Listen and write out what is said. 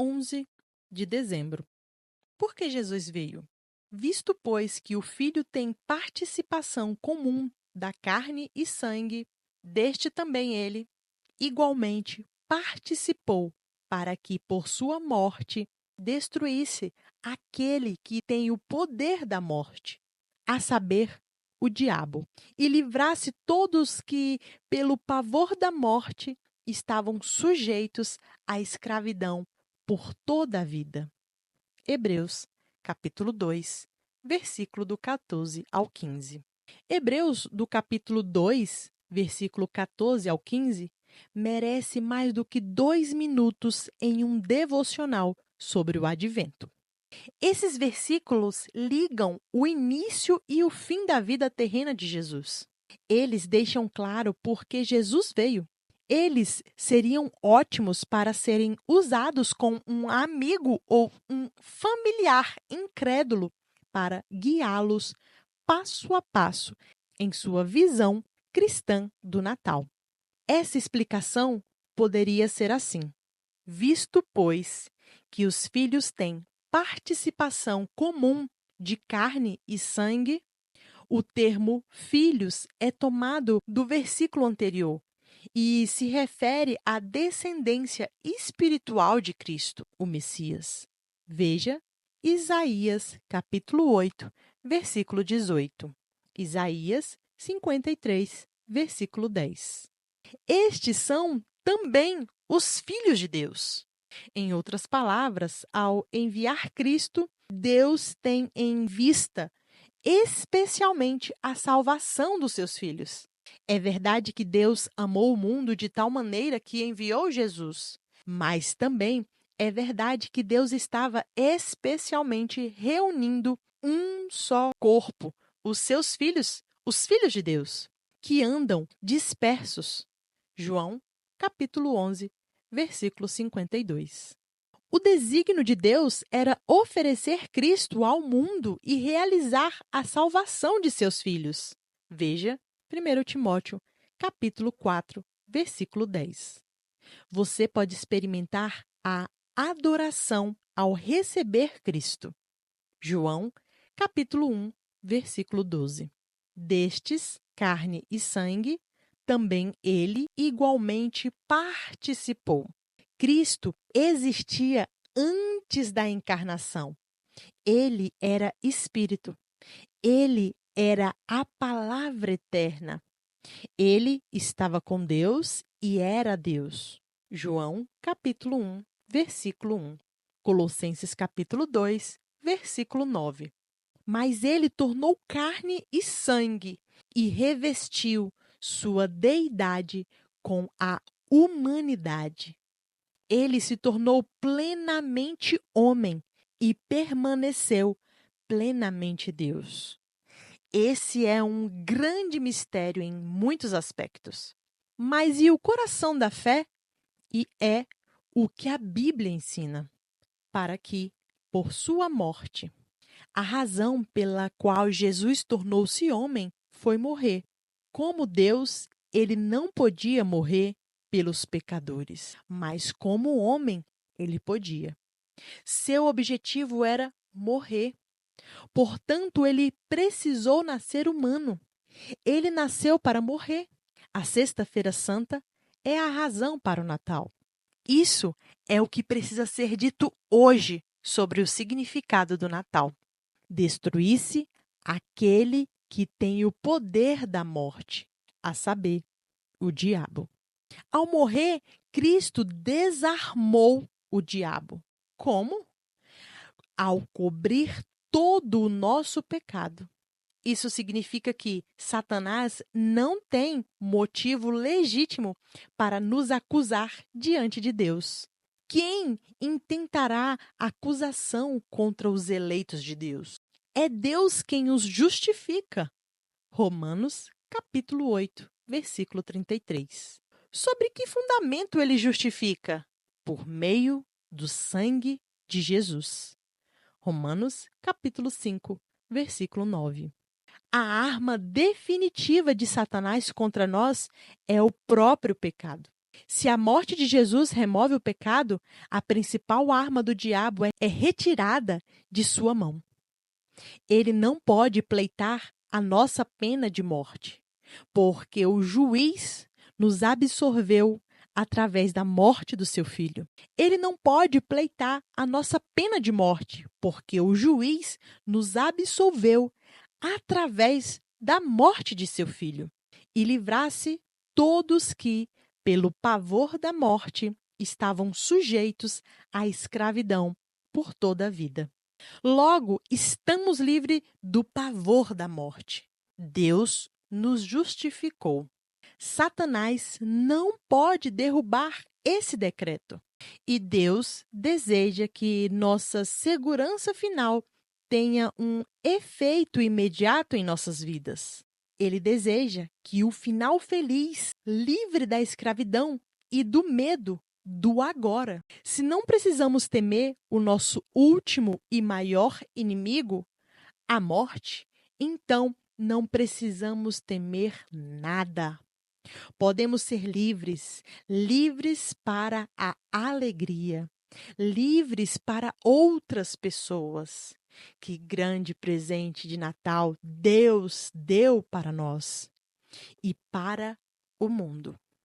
11 de dezembro. Por que Jesus veio? Visto, pois, que o Filho tem participação comum da carne e sangue, deste também ele, igualmente, participou, para que, por sua morte, destruísse aquele que tem o poder da morte, a saber, o diabo, e livrasse todos que, pelo pavor da morte, estavam sujeitos à escravidão por toda a vida. Hebreus, capítulo 2, versículo do 14 ao 15. Hebreus, do capítulo 2, versículo 14 ao 15, merece mais do que 2 minutos em um devocional sobre o advento. Esses versículos ligam o início e o fim da vida terrena de Jesus. Eles deixam claro por que Jesus veio. Eles seriam ótimos para serem usados com um amigo ou um familiar incrédulo para guiá-los passo a passo em sua visão cristã do Natal. Essa explicação poderia ser assim: visto, pois, que os filhos têm participação comum de carne e sangue, o termo filhos é tomado do versículo anterior e se refere à descendência espiritual de Cristo, o Messias. Veja Isaías, capítulo 8, versículo 18. Isaías 53, versículo 10. Estes são também os filhos de Deus. Em outras palavras, ao enviar Cristo, Deus tem em vista especialmente a salvação dos seus filhos. É verdade que Deus amou o mundo de tal maneira que enviou Jesus, mas também é verdade que Deus estava especialmente reunindo um só corpo, os seus filhos, os filhos de Deus, que andam dispersos. João, capítulo 11, versículo 52. O desígnio de Deus era oferecer Cristo ao mundo e realizar a salvação de seus filhos. Veja 1 Timóteo, capítulo 4, versículo 10. Você pode experimentar a adoração ao receber Cristo. João, capítulo 1, versículo 12. Destes, carne e sangue, também ele igualmente participou. Cristo existia antes da encarnação. Ele era Espírito. Ele era a palavra eterna. Ele estava com Deus e era Deus. João, capítulo 1, versículo 1. Colossenses, capítulo 2, versículo 9. Mas ele tornou carne e sangue e revestiu sua deidade com a humanidade. Ele se tornou plenamente homem e permaneceu plenamente Deus. Esse é um grande mistério em muitos aspectos. Mas e o coração da fé? E é o que a Bíblia ensina, para que, por sua morte, a razão pela qual Jesus tornou-se homem foi morrer. Como Deus, ele não podia morrer pelos pecadores, mas como homem, ele podia. Seu objetivo era morrer. Portanto, ele precisou nascer humano. Ele nasceu para morrer. A Sexta-feira Santa é a razão para o Natal. Isso é o que precisa ser dito hoje sobre o significado do Natal. Destruísse aquele que tem o poder da morte, a saber, o diabo. Ao morrer, Cristo desarmou o diabo. Como? Ao cobrir todo o nosso pecado. Isso significa que Satanás não tem motivo legítimo para nos acusar diante de Deus. Quem intentará acusação contra os eleitos de Deus? É Deus quem os justifica. Romanos, capítulo 8, versículo 33. Sobre que fundamento ele justifica? Por meio do sangue de Jesus. Romanos, capítulo 5, versículo 9. A arma definitiva de Satanás contra nós é o próprio pecado. Se a morte de Jesus remove o pecado, a principal arma do diabo é retirada de sua mão. Ele não pode pleitar a nossa pena de morte, porque o juiz nos absorveu através da morte do seu filho. Ele não pode pleitar a nossa pena de morte, porque o juiz nos absolveu através da morte de seu filho, e livrasse todos que, pelo pavor da morte, estavam sujeitos à escravidão por toda a vida. Logo, estamos livres do pavor da morte. Deus nos justificou. Satanás não pode derrubar esse decreto. E Deus deseja que nossa segurança final tenha um efeito imediato em nossas vidas. Ele deseja que o final feliz, livre da escravidão e do medo do agora. Se não precisamos temer o nosso último e maior inimigo, a morte, então não precisamos temer nada. Podemos ser livres, livres para a alegria, livres para outras pessoas. Que grande presente de Natal Deus deu para nós e para o mundo.